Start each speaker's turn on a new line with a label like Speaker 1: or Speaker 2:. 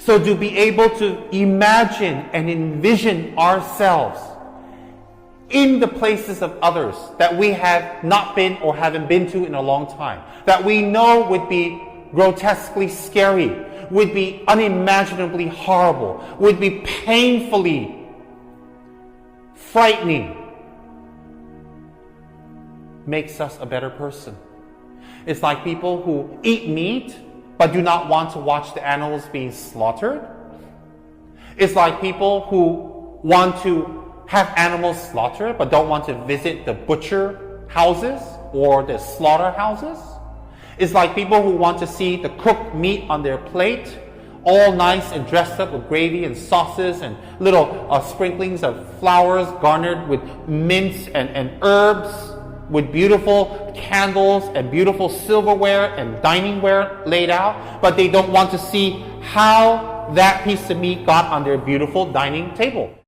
Speaker 1: So to be able to imagine and envision ourselves in the places of others that we have not been or haven't been to in a long time, that we know would be grotesquely scary, would be unimaginably horrible, would be painfully frightening, makes us a better person. It's like people who eat meat but do not want to watch the animals being slaughtered. It's like people who want to have animals slaughtered but don't want to visit the butcher houses or the slaughterhouses. It's like people who want to see the cooked meat on their plate, all nice and dressed up with gravy and sauces and little sprinklings of flowers garnered with mints and herbs, with beautiful candles and beautiful silverware and diningware laid out, but they don't want to see how that piece of meat got on their beautiful dining table.